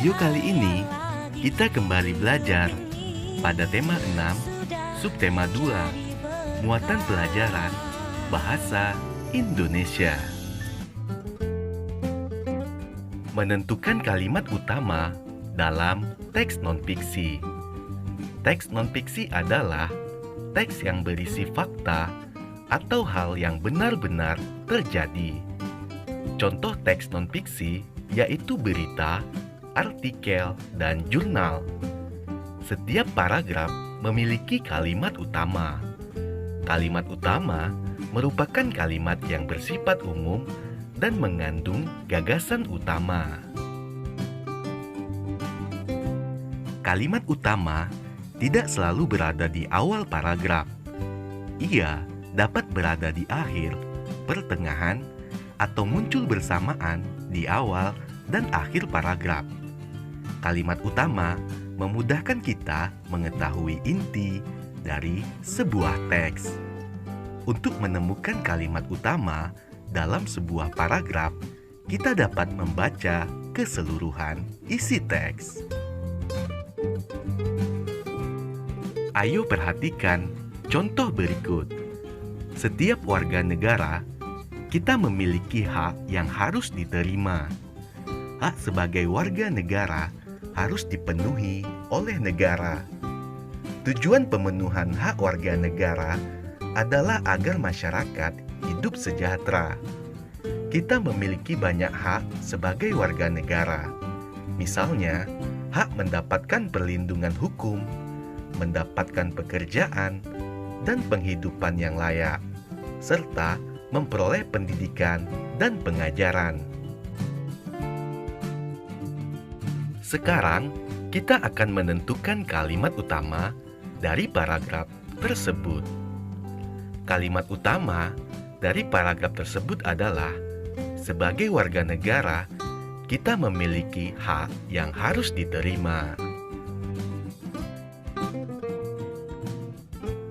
video kali ini, kita kembali belajar pada tema 6, subtema 2, muatan pelajaran Bahasa Indonesia. Menentukan kalimat utama dalam teks non-fiksi. Teks non-fiksi adalah teks yang berisi fakta atau hal yang benar-benar terjadi. Contoh teks non-fiksi yaitu berita, artikel, dan jurnal. Setiap paragraf memiliki kalimat utama. Kalimat utama merupakan kalimat yang bersifat umum dan mengandung gagasan utama. Kalimat utama tidak selalu berada di awal paragraf. Ia dapat berada di akhir, pertengahan, atau muncul bersamaan di awal dan akhir paragraf. Kalimat utama memudahkan kita mengetahui inti dari sebuah teks. Untuk menemukan kalimat utama dalam sebuah paragraf, kita dapat membaca keseluruhan isi teks. Ayo perhatikan contoh berikut. Setiap warga negara, kita memiliki hak yang harus diterima. Hak sebagai warga negara harus dipenuhi oleh negara. Tujuan pemenuhan hak warga negara adalah agar masyarakat hidup sejahtera. Kita memiliki banyak hak sebagai warga negara. Misalnya, hak mendapatkan perlindungan hukum, mendapatkan pekerjaan, dan penghidupan yang layak, serta memperoleh pendidikan dan pengajaran. Sekarang, kita akan menentukan kalimat utama dari paragraf tersebut. Kalimat utama dari paragraf tersebut adalah, sebagai warga negara, kita memiliki hak yang harus diterima.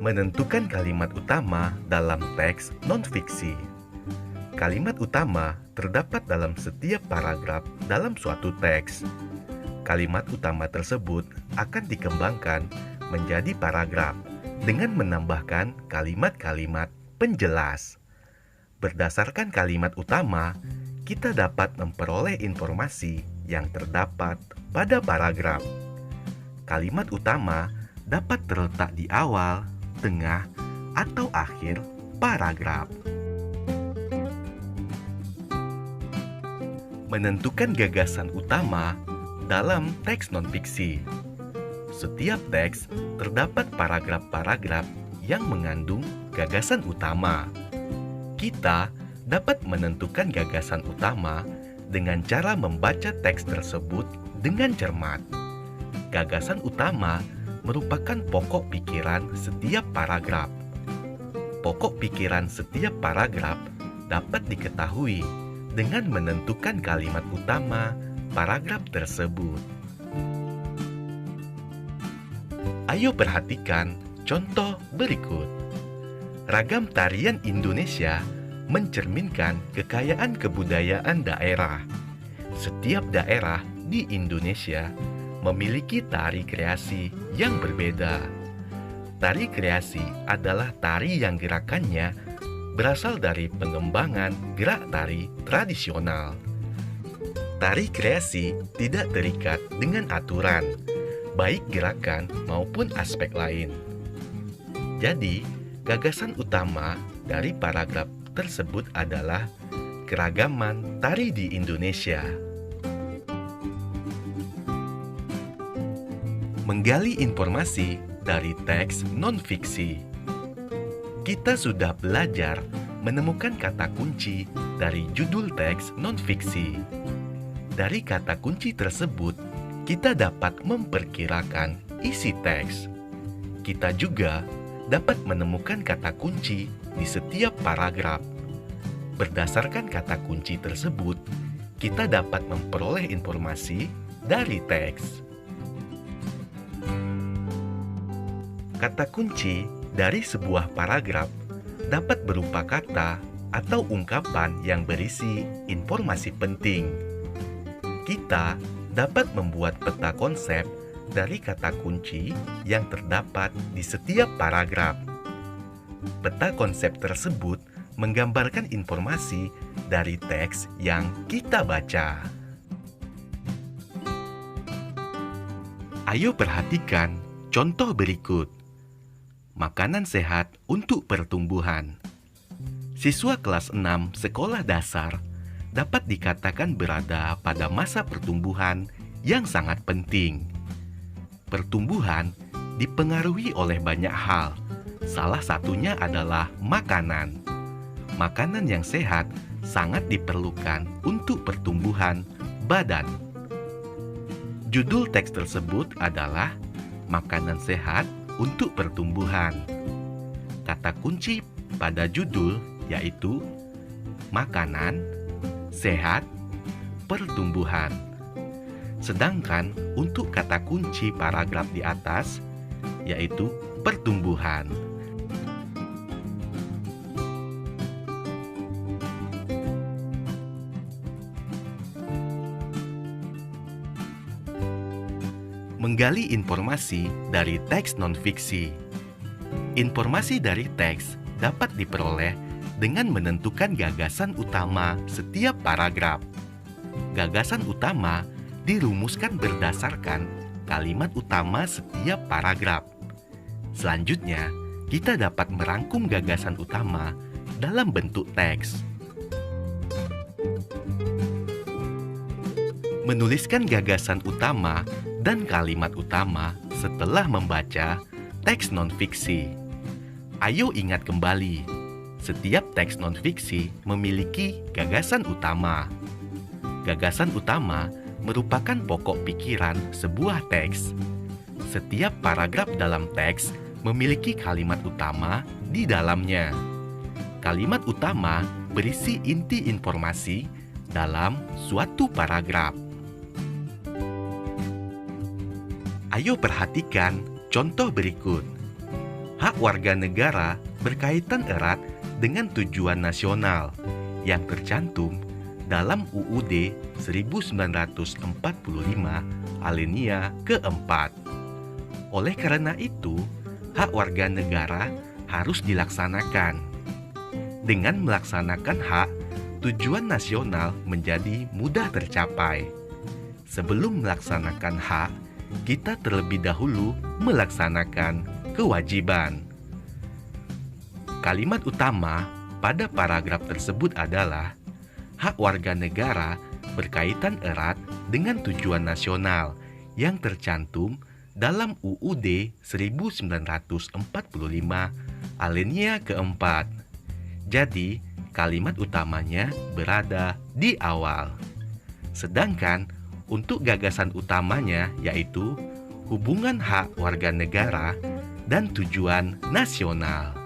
Menentukan kalimat utama dalam teks non-fiksi. Kalimat utama terdapat dalam setiap paragraf dalam suatu teks. Kalimat utama tersebut akan dikembangkan menjadi paragraf dengan menambahkan kalimat-kalimat penjelas. Berdasarkan kalimat utama, kita dapat memperoleh informasi yang terdapat pada paragraf. Kalimat utama dapat terletak di awal, tengah, atau akhir paragraf. Menentukan gagasan utama dalam teks non-fiksi. Setiap teks terdapat paragraf-paragraf yang mengandung gagasan utama. Kita dapat menentukan gagasan utama dengan cara membaca teks tersebut dengan cermat. Gagasan utama merupakan pokok pikiran setiap paragraf. Pokok pikiran setiap paragraf dapat diketahui dengan menentukan kalimat utama paragraf tersebut. Ayo perhatikan contoh berikut. Ragam tarian Indonesia mencerminkan kekayaan kebudayaan daerah. Setiap daerah di Indonesia memiliki tari kreasi yang berbeda. Tari kreasi adalah tari yang gerakannya berasal dari pengembangan gerak tari tradisional. Tari kreasi tidak terikat dengan aturan, baik gerakan maupun aspek lain. Jadi, gagasan utama dari paragraf tersebut adalah keragaman tari di Indonesia. Menggali informasi dari teks non-fiksi. Kita sudah belajar menemukan kata kunci dari judul teks non-fiksi. Dari kata kunci tersebut, kita dapat memperkirakan isi teks. Kita juga dapat menemukan kata kunci di setiap paragraf. Berdasarkan kata kunci tersebut, kita dapat memperoleh informasi dari teks. Kata kunci dari sebuah paragraf dapat berupa kata atau ungkapan yang berisi informasi penting. Kita dapat membuat peta konsep dari kata kunci yang terdapat di setiap paragraf. Peta konsep tersebut menggambarkan informasi dari teks yang kita baca. Ayo perhatikan contoh berikut. Makanan sehat untuk pertumbuhan. Siswa kelas 6 sekolah dasar dapat dikatakan berada pada masa pertumbuhan yang sangat penting. Pertumbuhan dipengaruhi oleh banyak hal. Salah satunya adalah makanan. Makanan yang sehat sangat diperlukan untuk pertumbuhan badan. Judul teks tersebut adalah Makanan Sehat untuk Pertumbuhan. Kata kunci pada judul yaitu makanan, sehat, pertumbuhan. Sedangkan untuk kata kunci paragraf di atas yaitu pertumbuhan. Menggali informasi dari teks non-fiksi. Informasi dari teks dapat diperoleh dengan menentukan gagasan utama setiap paragraf. Gagasan utama dirumuskan berdasarkan kalimat utama setiap paragraf. Selanjutnya, kita dapat merangkum gagasan utama dalam bentuk teks. Menuliskan gagasan utama dan kalimat utama setelah membaca teks non-fiksi. Ayo ingat kembali, setiap teks non-fiksi memiliki gagasan utama. Gagasan utama merupakan pokok pikiran sebuah teks. Setiap paragraf dalam teks memiliki kalimat utama di dalamnya. Kalimat utama berisi inti informasi dalam suatu paragraf. Ayo perhatikan contoh berikut. Hak warga negara berkaitan erat dengan tujuan nasional yang tercantum dalam UUD 1945 alinea keempat. Oleh karena itu, hak warga negara harus dilaksanakan. Dengan melaksanakan hak, tujuan nasional menjadi mudah tercapai. Sebelum melaksanakan hak, kita terlebih dahulu melaksanakan kewajiban. Kalimat utama pada paragraf tersebut adalah hak warga negara berkaitan erat dengan tujuan nasional yang tercantum dalam UUD 1945 alinea keempat. Jadi, kalimat utamanya berada di awal. Sedangkan untuk gagasan utamanya yaitu hubungan hak warga negara dan tujuan nasional.